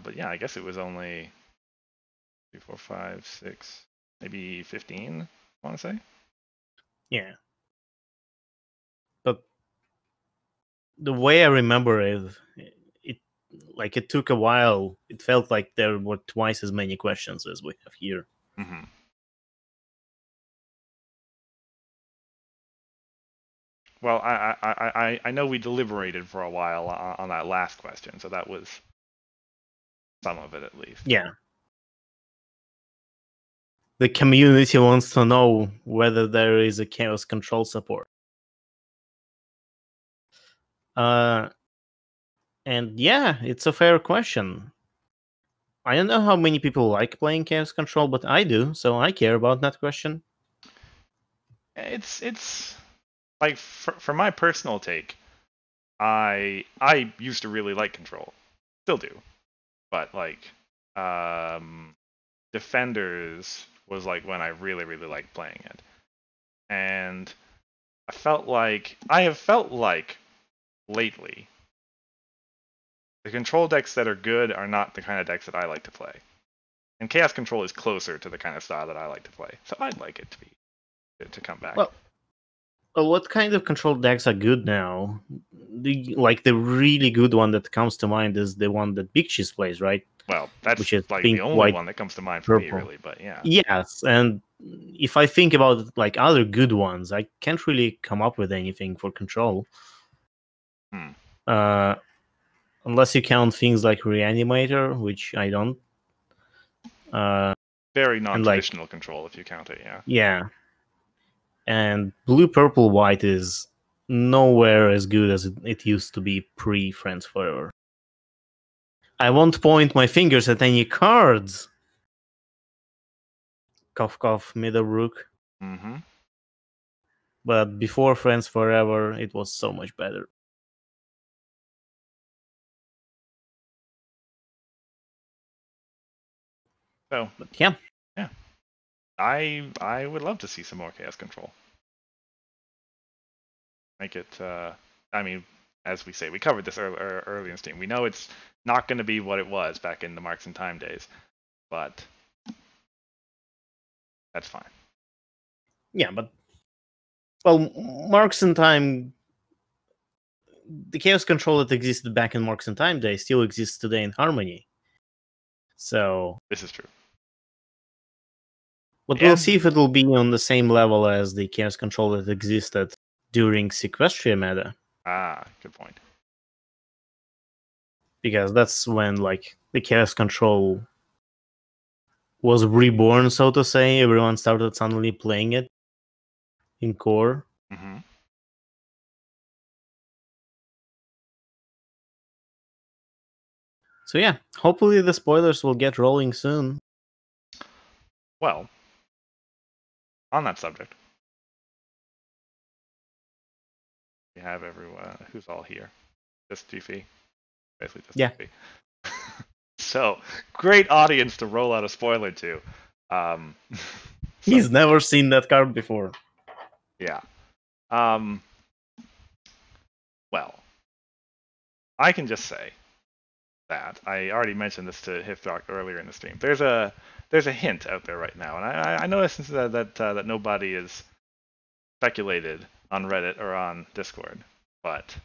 But yeah, I guess it was only 3, 4, 5, 6, maybe 15, I want to say. Yeah. But the way I remember it took a while. It felt like there were twice as many questions as we have here. Mm-hmm. Well, I know we deliberated for a while on that last question, so that was some of it at least. Yeah. The community wants to know whether there is a chaos control support. And yeah, it's a fair question. I don't know how many people like playing chaos control, but I do, so I care about that question. It's like for my personal take, I used to really like control, still do, but like defenders was like when I really liked playing it, and I have felt like lately the control decks that are good are not the kind of decks that I like to play, and chaos control is closer to the kind of style that I like to play, so I'd like it to come back. Well, what kind of control decks are good now? The really good one that comes to mind is the one that Big Cheese plays, right? Well, that's Which is like the pink, only white, one that comes to mind for me, purple. really. But yeah. Yes, and if I think about like other good ones, I can't really come up with anything for control. Unless you count things like Reanimator, which I don't. Very non-traditional control if you count it, yeah. Yeah. And blue, purple, white is nowhere as good as it used to be pre-Friends Forever. I won't point my fingers at any cards. Cough, cough, Middlebrook. Mm-hmm. But before Friends Forever, it was so much better. So, but yeah. I would love to see some more chaos control. Make it. I mean, as we say, we covered this early in Steam. We know it's not going to be what it was back in the Marks and Time days, but that's fine. Yeah, but Marks and Time, the chaos control that existed back in Marks and Time days still exists today in Harmony. So this is true. But we'll see if it will be on the same level as the chaos control that existed during Sequestria meta. Ah, good point. Because that's when like the chaos control was reborn, so to say. Everyone started suddenly playing it in core. Mm-hmm. So yeah, hopefully the spoilers will get rolling soon. Well, on that subject, we have everyone who's all here. Just GP. Basically just Yeah. GP. So, great audience to roll out a spoiler to. He's never seen that card before. Yeah. Well, I can just say that I already mentioned this to Hithrock earlier in the stream. There's a hint out there right now, and I noticed that nobody is speculated on Reddit or on Discord, but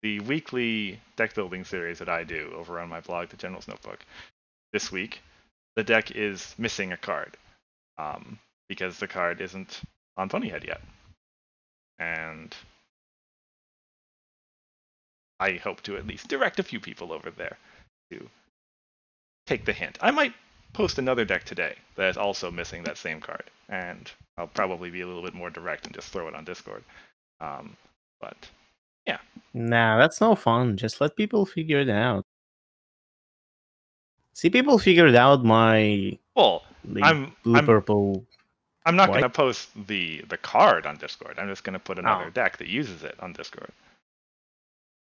the weekly deck building series that I do over on my blog, The General's Notebook, this week, the deck is missing a card because the card isn't on Ponyhead yet. And I hope to at least direct a few people over there to take the hint. I might post another deck today that is also missing that same card, and I'll probably be a little bit more direct and just throw it on Discord. But yeah. Nah, that's no fun. Just let people figure it out. See, people figured out my blue purple. I'm not going to post the card on Discord. I'm just going to put another deck that uses it on Discord.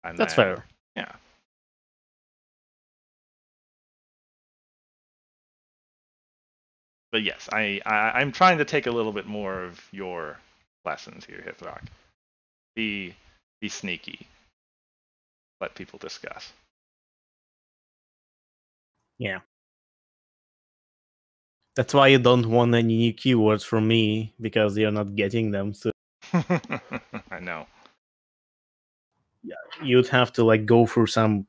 And that's fair. Yeah. But yes, I'm trying to take a little bit more of your lessons here, Hithrock. Be sneaky. Let people discuss. Yeah. That's why you don't want any new keywords from me, because you're not getting them. So I know. Yeah, you'd have to like go through some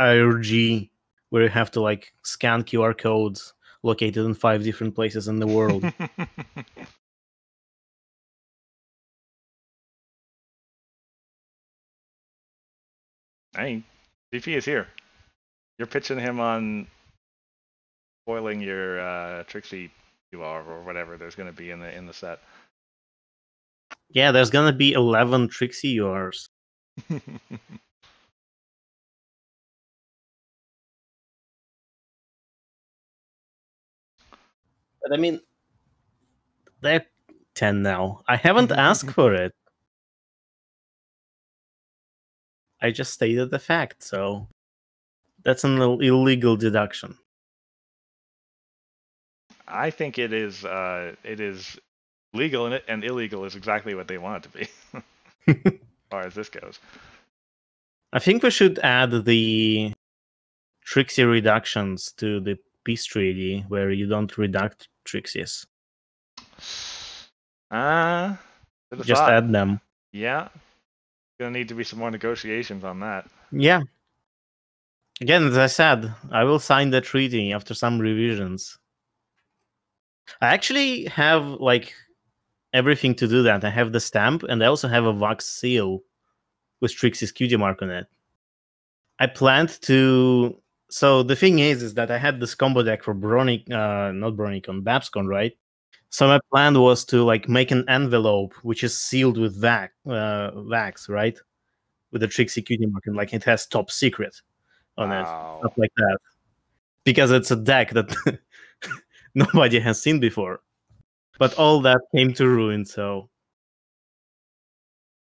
IRG where you have to like scan QR codes located in 5 different places in the world. Hey, DP is here. You're pitching him on spoiling your Trixie UR or whatever there's going to be in the set. Yeah, there's gonna be 11 Trixie URs. But I mean, they're 10 now. I haven't asked for it. I just stated the fact, so that's an illegal deduction. I think it is legal and illegal is exactly what they want it to be, as far as this goes. I think we should add the Trixie reductions to the Peace Treaty, where you don't reduct Trixies. Just add them. Yeah. Gonna need to be some more negotiations on that. Yeah. Again, as I said, I will sign the treaty after some revisions. I actually have like everything to do that. I have the stamp, and I also have a wax seal with Trixie's cutie mark on it. I planned to. So the thing is that I had this combo deck for not Bronicon, Babscon, right? So my plan was to like make an envelope which is sealed with wax, right? With the Trixie cutie mark, and like it has top secret on it, stuff like that. Because it's a deck that nobody has seen before. But all that came to ruin, so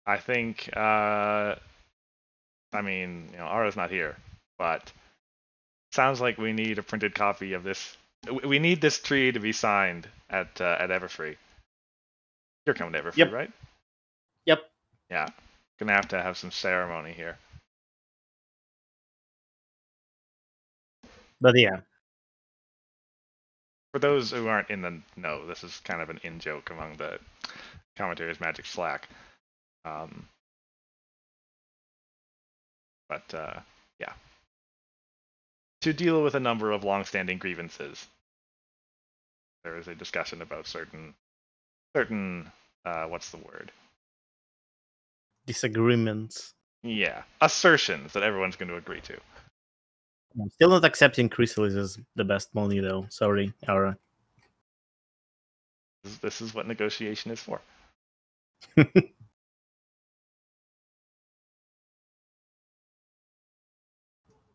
I think I mean, Ara's not here, but sounds like we need a printed copy of this. We need this tree to be signed at Everfree. You're coming to Everfree, right? Yep. Yeah. Gonna have some ceremony here. But yeah. For those who aren't in the know, this is kind of an in-joke among the commentators Magic Slack. But yeah. To deal with a number of long-standing grievances, there is a discussion about certain what's the word? Disagreements. Yeah, assertions that everyone's going to agree to. I'm still not accepting Chrysalis as the best money, though. Sorry, Ara. This is what negotiation is for.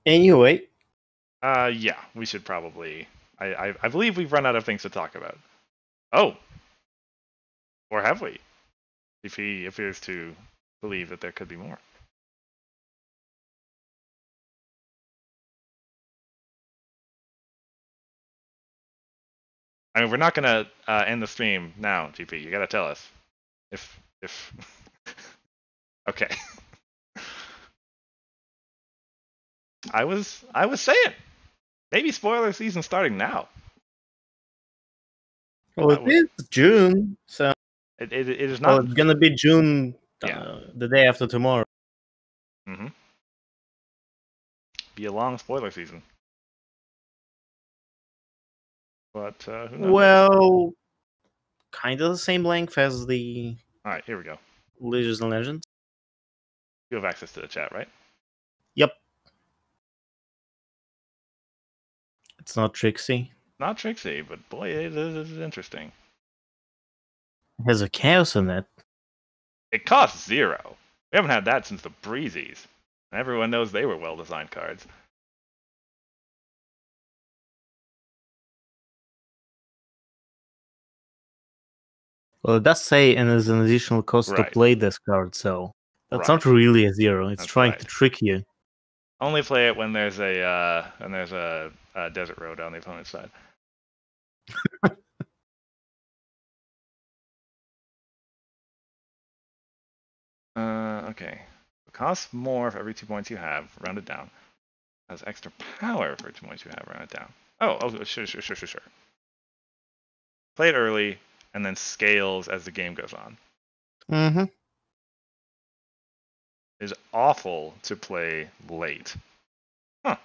Anyway, Yeah, we should probably. I believe we've run out of things to talk about. Oh, or have we? If he appears to believe that there could be more. I mean, we're not gonna end the stream now, GP. You gotta tell us if. Okay. I was saying maybe spoiler season starting now. Well, it is June, so it is well, not. it's gonna be June, Yeah. the day after tomorrow. Mm-hmm. Be a long spoiler season. But who knows? Well, kind of the same length as the All right, here we go. Legions and Legends. You have access to the chat, right? Yep. It's not Trixie. Not Trixie, but boy, it is interesting. It has a chaos in it. It costs 0. We haven't had that since the Breezies. Everyone knows they were well-designed cards. Well, it does say and there's an additional cost to Right. play this card, so that's Right. not really a 0. It's That's trying right. to trick you. Only play it when there's a desert road on the opponent's side. Okay. It costs more for every 2 points you have, rounded down. Has extra power for 2 points you have, rounded down. Oh, sure. Play it early, and then scales as the game goes on. Mm-hmm. It is awful to play late. Huh.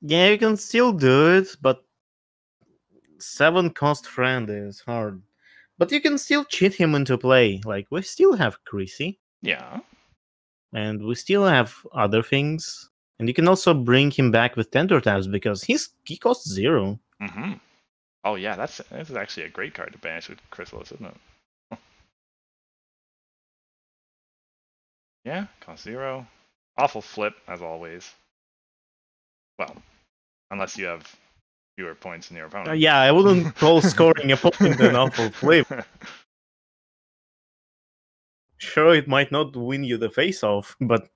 Yeah, you can still do it, but 7 cost friend is hard. But you can still cheat him into play. Like, we still have Chrissy. Yeah. And we still have other things. And you can also bring him back with Tender Tabs because he costs 0. Mm-hmm. Oh yeah, this is actually a great card to banish with Chrysalis, isn't it? Yeah, cost 0. Awful flip, as always. Well, unless you have fewer points than your opponent. Yeah, I wouldn't call scoring a point an awful flip. Sure, it might not win you the face-off, but...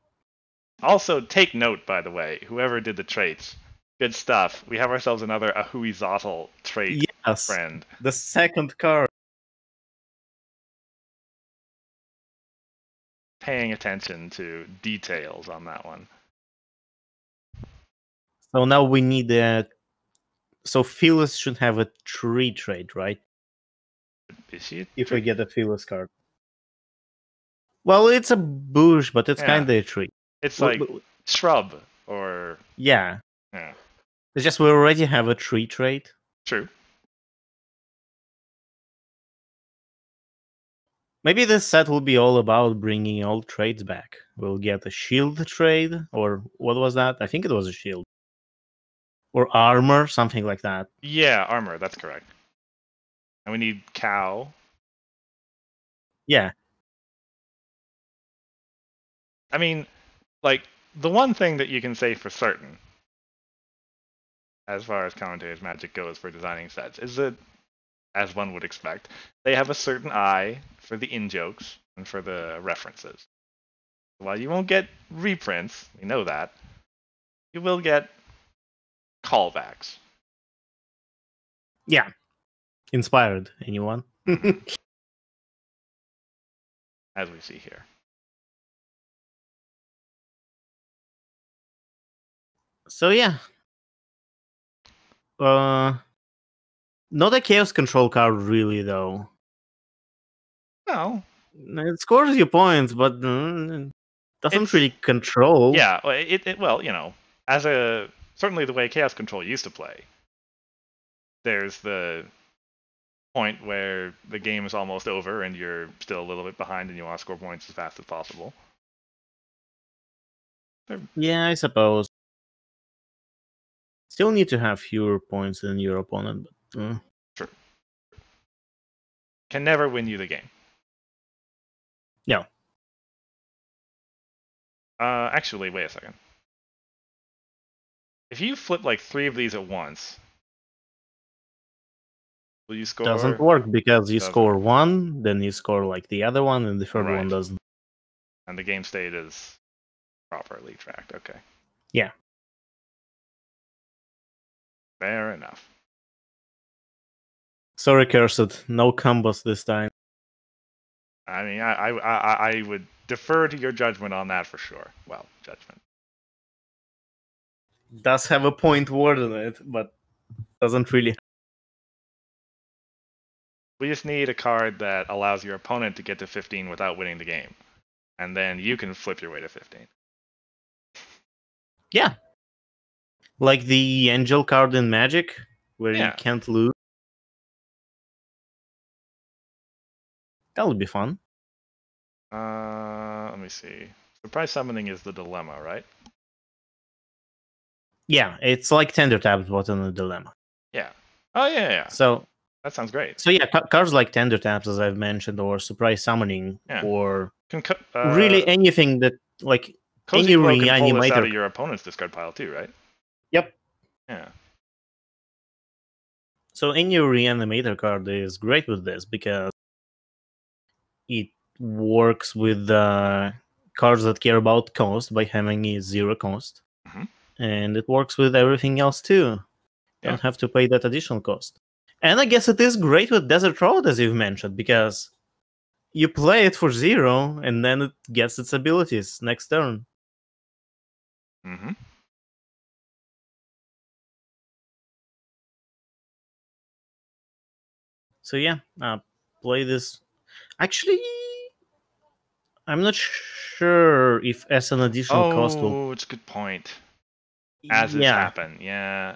Also, take note, by the way, whoever did the traits. Good stuff. We have ourselves another Ahuizotl trait friend. The second card. Paying attention to details on that one. So now we need a... So Phyllis should have a tree trait, right? Is she? If we get a Phyllis card. Well, it's a bush, but it's kind of a tree. It's like shrub or... Yeah. Yeah. It's just we already have a tree trait. True. Maybe this set will be all about bringing old traits back. We'll get a shield trade, or what was that? I think it was a shield. Or armor, something like that. Yeah, armor, that's correct. And we need cow. Yeah. I mean, like, the one thing that you can say for certain, as far as commentator's magic goes for designing sets, is that, as one would expect, they have a certain eye for the in-jokes and for the references. While you won't get reprints, we know that, you will get callbacks. Yeah. Inspired. Anyone? As we see here. So yeah. Not a chaos control card really, though. No. It scores you points, but doesn't really control. Yeah, well, you know, as a certainly the way chaos control used to play. There's the point where the game is almost over and you're still a little bit behind and you want to score points as fast as possible. Yeah, I suppose. Still need to have fewer points than your opponent, but... True. Can never win you the game. No. Actually, wait a second. If you flip like 3 of these at once, will you score? Doesn't work because you Doesn't. score one, then you score like the other one, and the third Right. one doesn't. And the game state is properly tracked. Okay. Yeah. Fair enough. Sorry, Cursed. No combos this time. I mean, I would defer to your judgment on that for sure. Well, judgment. Does have a point word in it, but doesn't really. We just need a card that allows your opponent to get to 15 without winning the game. And then you can flip your way to 15. Yeah. Like the Angel card in Magic, where you Yeah. can't lose. That would be fun. Let me see. Surprise summoning is the dilemma, right? Yeah, it's like Tender Tap, but in a dilemma. Yeah. Oh, yeah. So that sounds great. So yeah, cards like Tender Taps, as I've mentioned, or Surprise Summoning, Yeah. or really anything that, like, Cozy any Blow can pull this out reanimator. of your opponent's discard pile too, right? Yep. Yeah. So any reanimator card is great with this because it works with cards that care about cost by having a 0 cost, and it works with everything else too. Don't have to pay that additional cost. And I guess it is great with Desert Road, as you've mentioned, because you play it for 0, and then it gets its abilities next turn. Mm-hmm. So yeah, play this. Actually, I'm not sure if as an additional cost will. Oh, it's a good point. As this happened, yeah.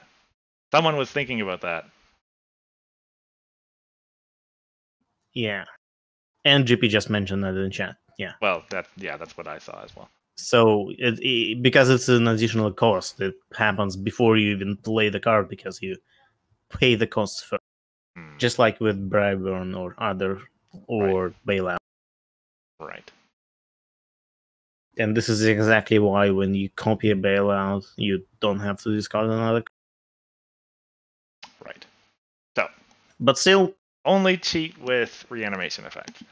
Someone was thinking about that. Yeah. And GP just mentioned that in chat. Yeah. Well, that's what I saw as well. So because it's an additional cost, it happens before you even play the card because you pay the costs first. Just like with Brightburn or other or Bailout. Right. And this is exactly why when you copy a Bailout, you don't have to discard another. Right. So. But still. Only cheat with reanimation effect.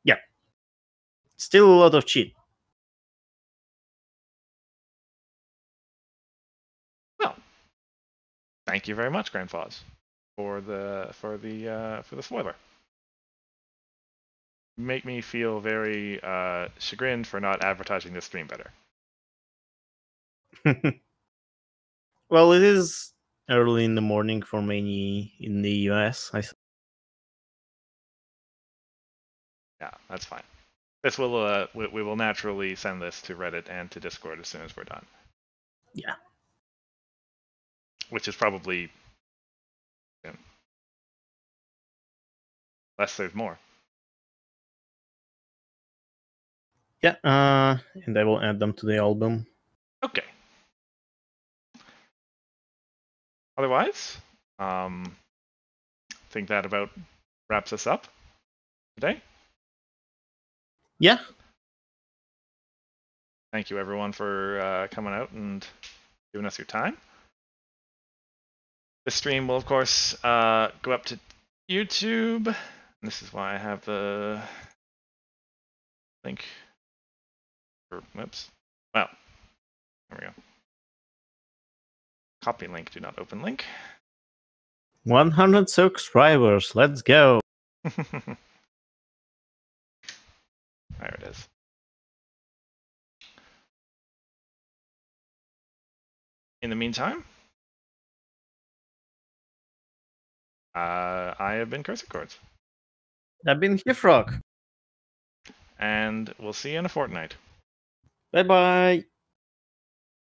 Yeah. Still a lot of cheat. Well, thank you very much, Grandfathers, for the spoiler. Make me feel very chagrined for not advertising this stream better. Well, it is early in the morning for many in the US, I think. Yeah, that's fine. This will we will naturally send this to Reddit and to Discord as soon as we're done. Yeah. Which is probably less there's more. Yeah, and I will add them to the album. Okay. Otherwise, I think that about wraps us up today. Yeah. Thank you, everyone, for coming out and giving us your time. This stream will, of course, go up to YouTube. And this is why I have the link. Oops. Well, there we go. Copy link, do not open link. 100 subscribers, let's go. There it is. In the meantime, I have been Cursor Chords. I've been Hifrock. And we'll see you in a fortnight. Bye-bye.